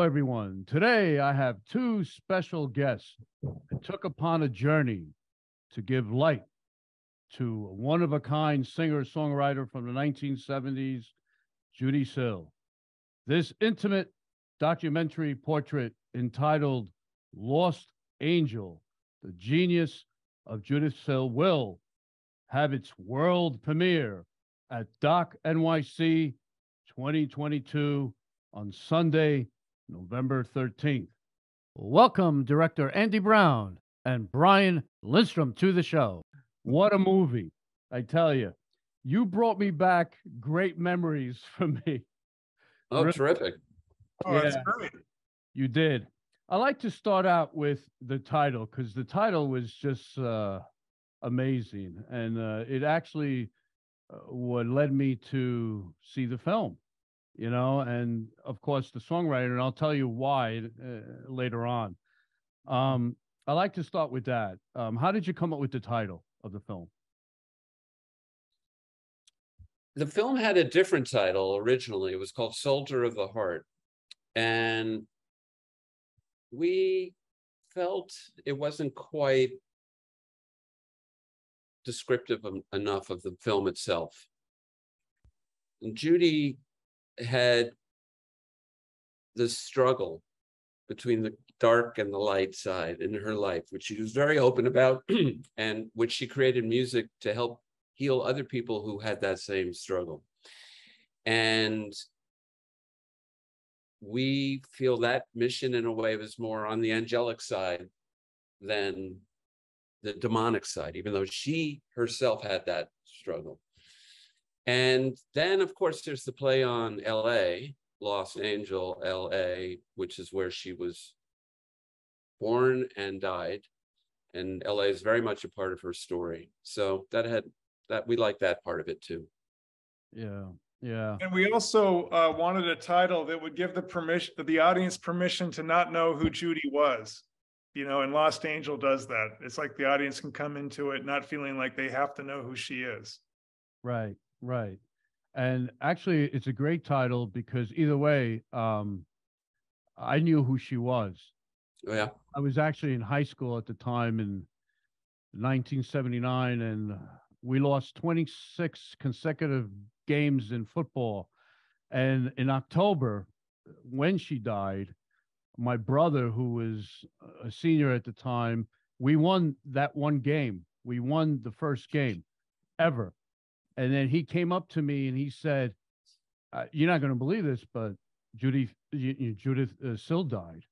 everyone. Today I have two special guests that took upon a journey to give light to a one-of-a-kind singer-songwriter from the 1970s, Judee Sill. This intimate documentary portrait entitled Lost Angel, the Genius of Judee Sill, will have its world premiere at DOC NYC 2022 on Sunday, November 13th. Welcome, director Andy Braun and Brian Lindstrom, to the show. What a movie, I tell you. You brought me back great memories for me. Oh, really? Terrific. Oh, yeah, that's great. You did. I like to start out with the title, because the title was just amazing. And it actually what led me to see the film. You know, and of course the songwriter, and I'll tell you why later on. I like to start with that. How did you come up with the title of the film? The film had a different title originally. It was called Soldier of the Heart. And we felt it wasn't quite descriptive enough of the film itself. And Judee had this struggle between the dark and the light side in her life, which she was very open about, and which she created music to help heal other people who had that same struggle. And we feel that mission in a way was more on the angelic side than the demonic side, even though she herself had that struggle. And then, of course, there's the play on LA, Los Angeles, LA, which is where she was born and died. And LA is very much a part of her story. So we like that part of it too. Yeah, yeah. And we also wanted a title that would give the audience permission to not know who Judee was. You know, and Lost Angel does that. It's like the audience can come into it not feeling like they have to know who she is. Right. Right. And actually, it's a great title because either way, I knew who she was. Oh, yeah. I was actually in high school at the time in 1979, and we lost 26 consecutive games in football. And in October, when she died, my brother, who was a senior at the time, we won that one game. We won the first game ever. And then he came up to me and he said, "You're not going to believe this, but Judee Sill died."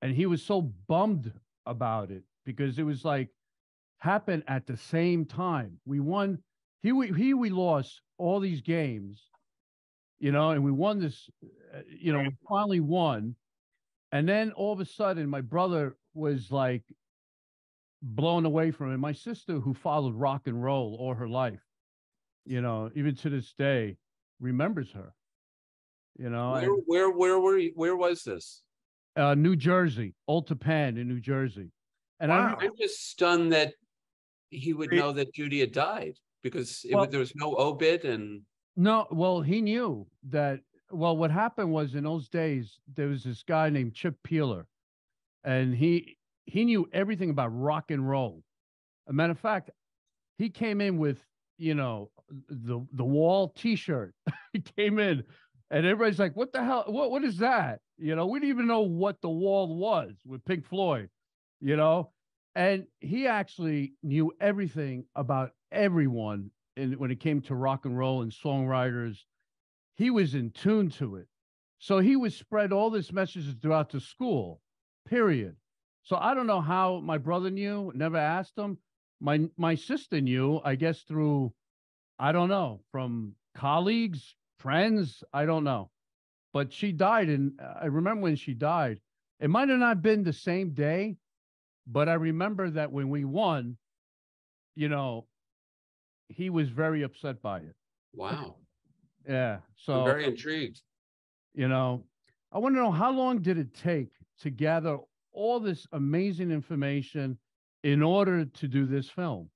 And he was so bummed about it because it was like happened at the same time. We won. We lost all these games, you know, and we won this. You know, we finally won. And then all of a sudden, my brother was like blown away from it. My sister, who followed rock and roll all her life, you know, even to this day, remembers her. You know, where was this? New Jersey, Old Tappan in New Jersey. And wow. I'm just stunned that he would know that Judee had died because there was no obit and. No, well, he knew that. Well, what happened was in those days there was this guy named Chip Peeler, and he knew everything about rock and roll. As a matter of fact, he came in with, you know, the Wall T-shirt. He came in, and everybody's like, "What the hell? What is that?" You know, we didn't even know what the Wall was with Pink Floyd, you know. And he actually knew everything about everyone, and when it came to rock and roll and songwriters, he was in tune to it. So he would spread all this messages throughout the school. Period. So I don't know how my brother knew. Never asked him. My sister knew, I guess, through, I don't know, from colleagues, friends, I don't know. But she died, and I remember when she died. It might have not been the same day, but I remember that when we won, you know, he was very upset by it. Wow. Yeah. So I'm very intrigued. You know, I want to know, how long did it take to gather all this amazing information in order to do this film?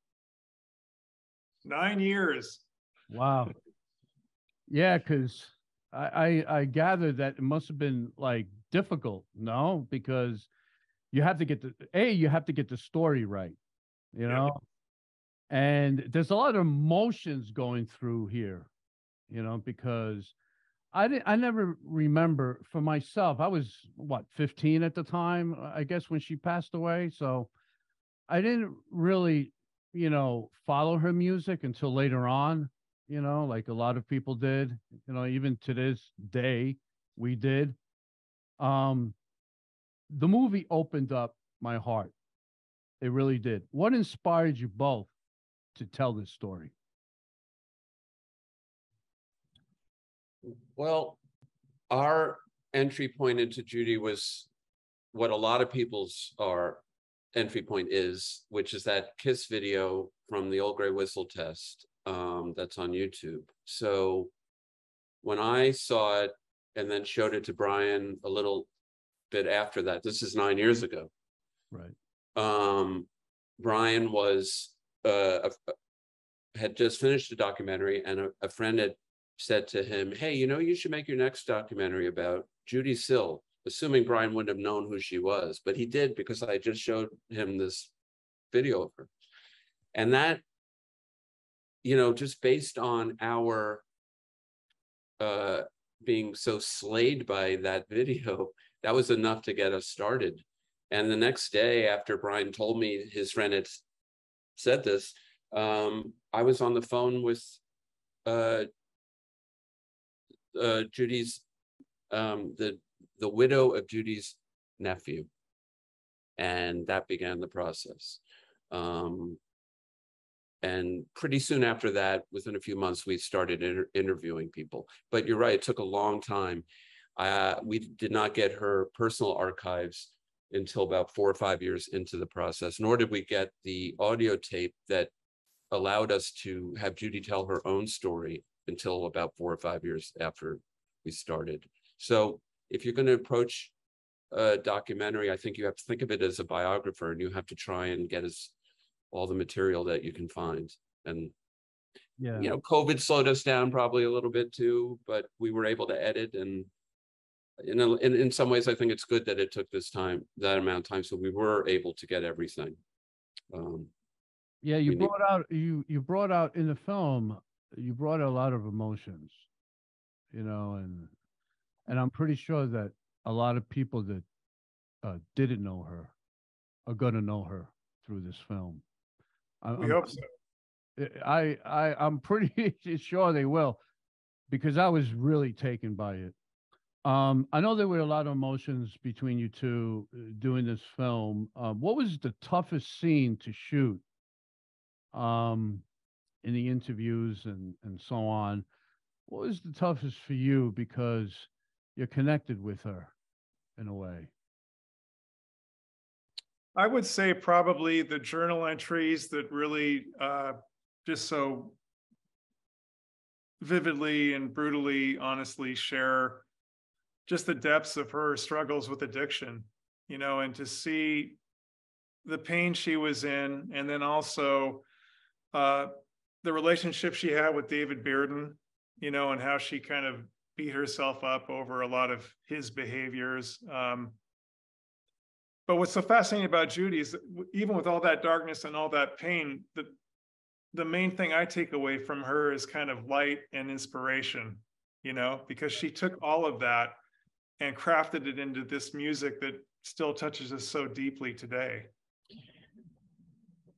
9 years. Wow. Yeah, because I gathered that it must have been like difficult. No, because you have to get you have to get the story right, you know? And there's a lot of emotions going through here, you know, because I never remember for myself. I was what, 15 at the time, I guess, when she passed away. So I didn't really, you know, follow her music until later on, you know, like a lot of people did, you know, even to this day we did. Um, the movie opened up my heart. It really did. What inspired you both to tell this story? Well, our entry point into Judy was what a lot of people's entry point is, which is that Kiss video from the Old Grey Whistle test that's on YouTube. So when I saw it and then showed it to Brian a little bit after that, this is 9 years ago. Right. Brian was had just finished a documentary, and a friend had said to him, "Hey, you know, you should make your next documentary about Judee Sill," assuming Brian wouldn't have known who she was, but he did, because I just showed him this video of her. And that, you know, just based on our being so slayed by that video, that was enough to get us started. And the next day, after Brian told me his friend had said this, I was on the phone with Judy's, the widow of Judy's nephew, and that began the process. And pretty soon after that, within a few months, we started interviewing people. But you're right, it took a long time. We did not get her personal archives until about 4 or 5 years into the process, nor did we get the audio tape that allowed us to have Judee tell her own story until about 4 or 5 years after we started. So if you're going to approach a documentary, I think you have to think of it as a biographer, and you have to try and get all the material that you can find. And Yeah, you know, COVID slowed us down probably a little bit too, but we were able to edit. And in some ways, I think it's good that it took that amount of time, so we were able to get everything. Yeah, you brought out in the film, you brought out a lot of emotions, you know, and I'm pretty sure that a lot of people that didn't know her are going to know her through this film. We hope so. I'm pretty sure they will, because I was really taken by it. I know there were a lot of emotions between you two doing this film. What was the toughest scene to shoot? In the interviews and so on, what was the toughest for you, because you're connected with her in a way? I would say probably the journal entries that really just so vividly and brutally, honestly share just the depths of her struggles with addiction, you know, and to see the pain she was in, and then also the relationship she had with David Bearden, you know, and how she kind of beat herself up over a lot of his behaviors. But what's so fascinating about Judee is that even with all that darkness and all that pain, the main thing I take away from her is kind of light and inspiration, you know, because she took all of that and crafted it into this music that still touches us so deeply today.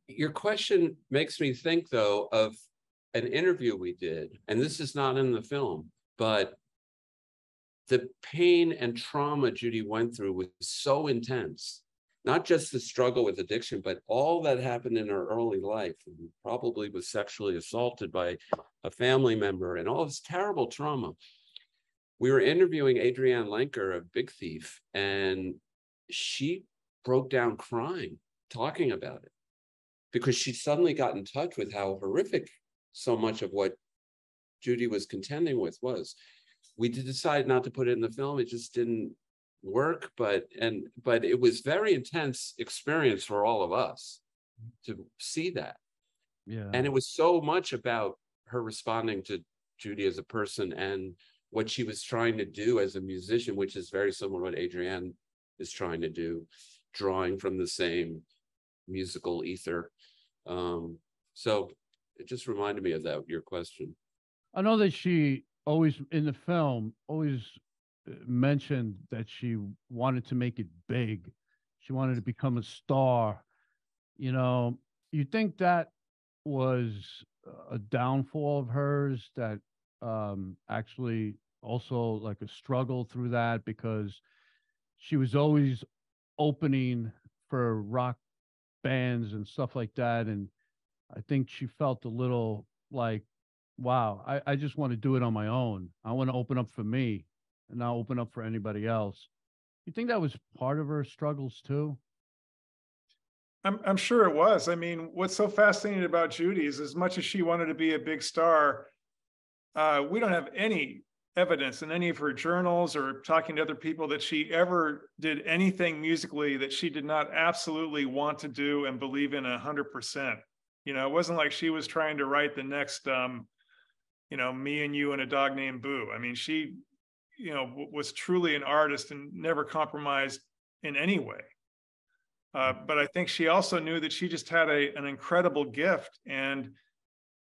Your question makes me think, though, of an interview we did, and this is not in the film, but the pain and trauma Judee went through was so intense. Not just the struggle with addiction, but all that happened in her early life. And probably was sexually assaulted by a family member and all this terrible trauma. We were interviewing Adrienne Lenker of Big Thief, and she broke down crying, talking about it, because she suddenly got in touch with how horrific so much of what Judee was contending with was. We did decide not to put it in the film. It just didn't work, but it was very intense experience for all of us to see that. Yeah. And it was so much about her responding to Judee as a person and what she was trying to do as a musician, which is very similar to what Adrienne is trying to do, drawing from the same musical ether. So it just reminded me of that, your question. I know that she always, in the film, always mentioned that she wanted to make it big. She wanted to become a star. You know, you think that was a downfall of hers, that actually also like a struggle through that, because she was always opening for rock bands and stuff like that. And I think she felt a little like, wow, I just want to do it on my own. I want to open up for me and not open up for anybody else. You think that was part of her struggles too? I'm sure it was. I mean, what's so fascinating about Judee is, as much as she wanted to be a big star, we don't have any evidence in any of her journals or talking to other people that she ever did anything musically that she did not absolutely want to do and believe in 100%. You know, it wasn't like she was trying to write the next, you know, Me and You and a Dog Named Boo. I mean, she, you know, was truly an artist and never compromised in any way. But I think she also knew that she just had an incredible gift. And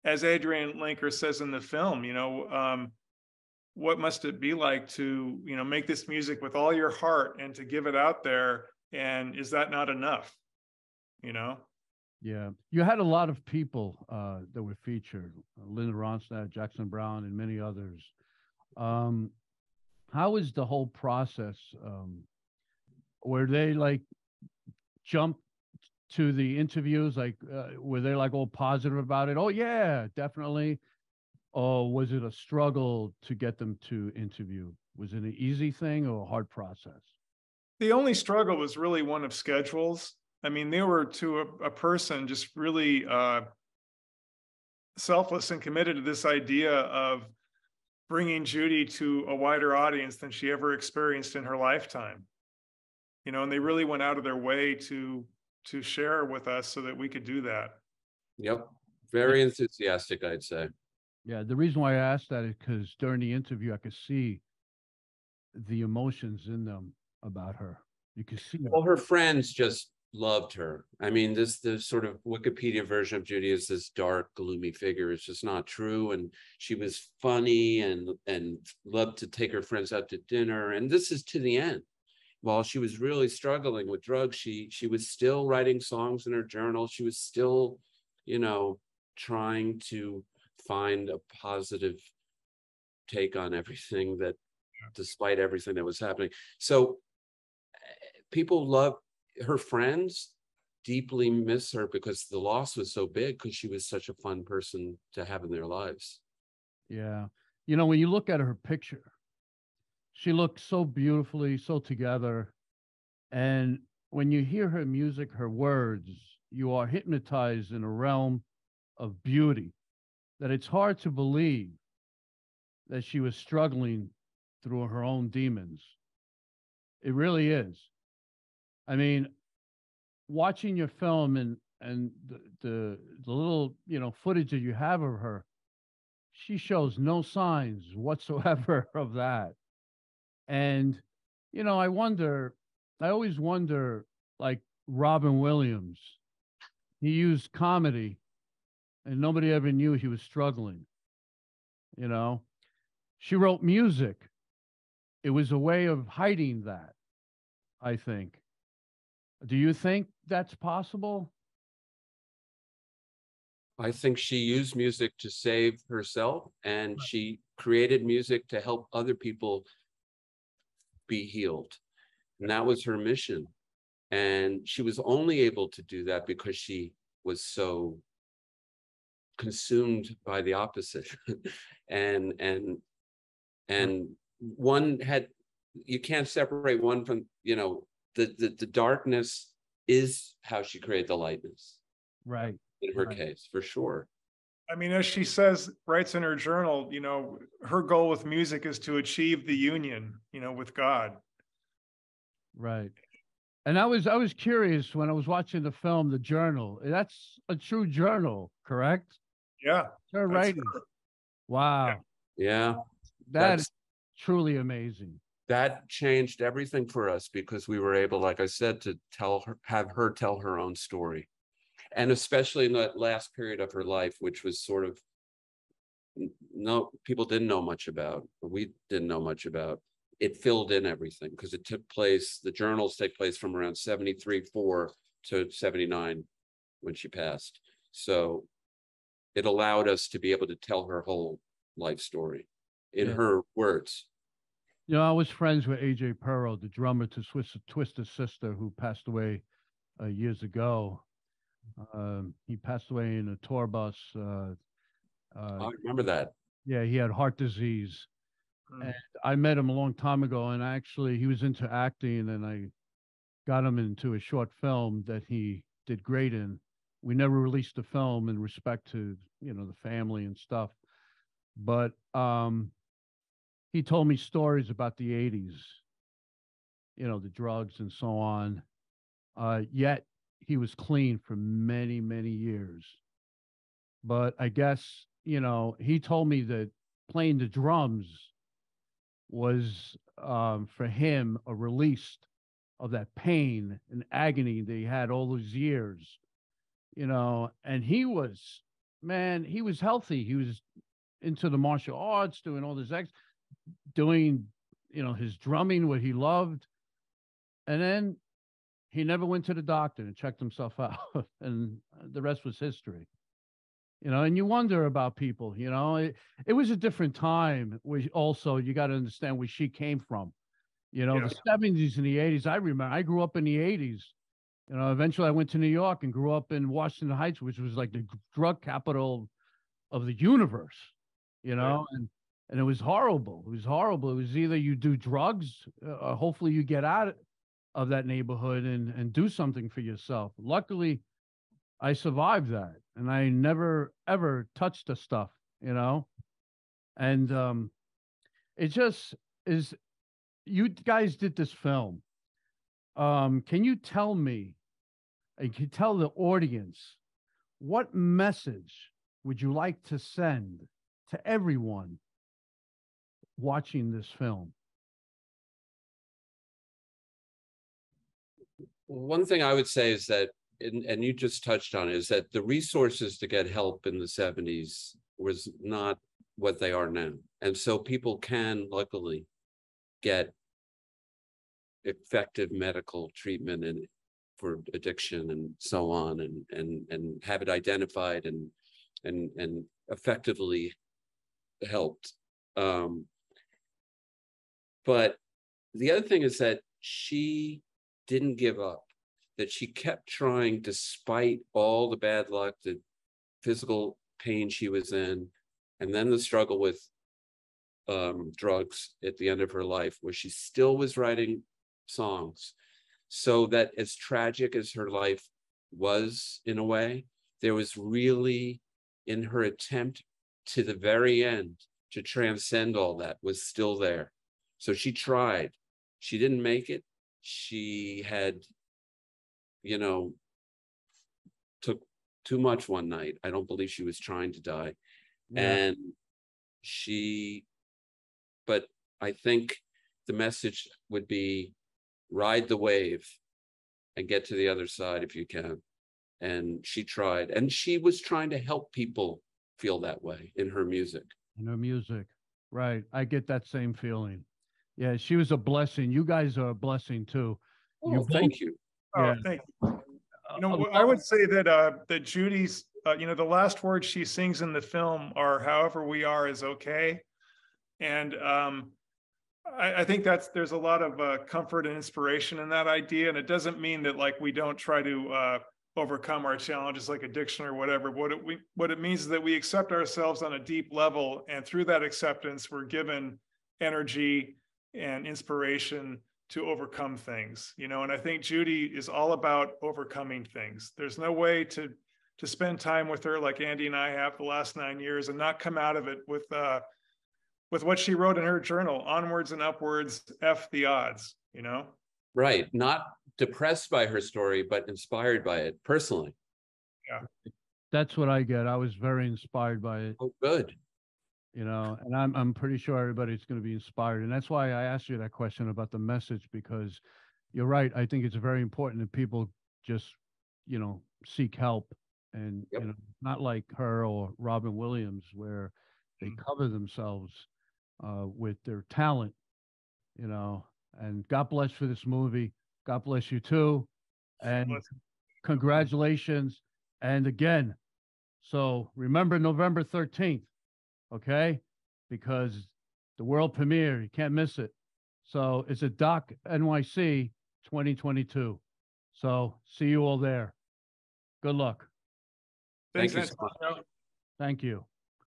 as Adrienne Lenker says in the film, you know, what must it be like to, you know, make this music with all your heart and to give it out there? And is that not enough? You know? Yeah. You had a lot of people that were featured, Linda Ronstadt, Jackson Braun, and many others. How is the whole process? Were they like jump to the interviews? Like, were they like all positive about it? Oh yeah, definitely. Or was it a struggle to get them to interview? Was it an easy thing or a hard process? The only struggle was really one of schedules. I mean, they were, to a person, just really selfless and committed to this idea of bringing Judee to a wider audience than she ever experienced in her lifetime. You know, and they really went out of their way to share with us so that we could do that. Yep. Very enthusiastic, I'd say. Yeah, the reason why I asked that is because during the interview, I could see the emotions in them about her. You could see Well, her friends just loved her. I mean, the sort of Wikipedia version of Judee is this dark, gloomy figure. It's just not true. And she was funny and loved to take her friends out to dinner. And this is to the end. While she was really struggling with drugs, she was still writing songs in her journal. She was still, you know, trying to find a positive take on everything, that despite everything that was happening. So people love her. Friends deeply miss her because the loss was so big, because she was such a fun person to have in their lives. Yeah. You know, when you look at her picture, she looked so beautifully, so together. And when you hear her music, her words, you are hypnotized in a realm of beauty that it's hard to believe that she was struggling through her own demons. It really is. I mean, watching your film and the little, you know, footage that you have of her, she shows no signs whatsoever of that. And, you know, I always wonder, like Robin Williams, he used comedy and nobody ever knew he was struggling. You know, she wrote music. It was a way of hiding that, I think. Do you think that's possible? I think she used music to save herself, and she created music to help other people be healed. And that was her mission. And she was only able to do that because she was so consumed by the opposite. and one had, you can't separate one from, you know, the darkness is how she created the lightness. Right. In her case, for sure. I mean, as she says, writes in her journal, you know, her goal with music is to achieve the union, you know, with God. Right. And I was curious when I was watching the film, The Journal. That's a true journal, correct? Yeah. Her writing. Wow. Yeah. That's truly amazing. That changed everything for us because we were able, like I said, to have her tell her own story. And especially in that last period of her life, which was sort of, no, people didn't know much about, we didn't know much about. It filled in everything because it took place, the journals take place from around 73-4 to 79 when she passed. So it allowed us to be able to tell her whole life story in her words. You know, I was friends with A.J. Perro, the drummer to Twisted Sister, who passed away years ago. He passed away in a tour bus. I remember that. Yeah, he had heart disease. And I met him a long time ago, and actually he was into acting, and I got him into a short film that he did great in. We never released the film in respect to, you know, the family and stuff. But he told me stories about the 80s, you know, the drugs and so on. Yet he was clean for many, many years. But I guess, you know, he told me that playing the drums was for him a release of that pain and agony that he had all those years, you know. And he was, man, he was healthy. He was into the martial arts, doing all this doing, you know, his drumming, what he loved. And then he never went to the doctor and checked himself out. And the rest was history. You know, and you wonder about people, you know, it was a different time. We also, you got to understand where she came from, you know, the 70s and the 80s. I remember, I grew up in the 80s, you know, eventually I went to New York and grew up in Washington Heights, which was like the drug capital of the universe, you know, and it was horrible. It was horrible. It was either you do drugs, or hopefully you get out of that neighborhood and do something for yourself. Luckily, I survived that, and I never, ever touched the stuff, you know? And it just is, you guys did this film. Can you tell me, and can you tell the audience, what message would you like to send to everyone watching this film? One thing I would say is that, and you just touched on it, is that the resources to get help in the 70s was not what they are now. And so people can luckily get effective medical treatment and for addiction and so on, and have it identified and effectively helped. But the other thing is that she didn't give up, that she kept trying despite all the bad luck, the physical pain she was in, and then the struggle with drugs at the end of her life, where she still was writing songs. So that as tragic as her life was in a way, there was really, in her attempt to the very end to transcend all that, was still there. So she tried. She didn't make it. She had, you know, took too much one night. I don't believe she was trying to die. And but I think the message would be, ride the wave and get to the other side if you can. And she tried, and she was trying to help people feel that way in her music. In her music, right. I get that same feeling. Yeah, she was a blessing. You guys are a blessing too. Oh, thank you. Oh, thank you. You know, I would say that that Judee's, you know, the last words she sings in the film are "However we are is okay," and I think there's a lot of comfort and inspiration in that idea, and it doesn't mean that like we don't try to overcome our challenges like addiction or whatever. What it means is that we accept ourselves on a deep level, and through that acceptance, we're given energy and inspiration to overcome things, you know. And I think Judee is all about overcoming things. There's no way to spend time with her like Andy and I have the last 9 years and not come out of it with what she wrote in her journal: onwards and upwards, F the odds, you know? Right. Not depressed by her story, but inspired by it personally. Yeah. That's what I get. I was very inspired by it. Oh, good. you know, and I'm pretty sure everybody's going to be inspired. And that's why I asked you that question about the message, because you're right. I think it's very important that people just, you know, seek help, and, Yep. you know, not like her or Robin Williams, where they cover themselves with their talent, you know. And God bless for this movie. God bless you too. And congratulations. And again, so remember November 13th, okay? Because the world premiere, you can't miss it. So it's a DOC NYC 2022. So see you all there. Good luck. Thanks, Thank you so Antonio. Thank you.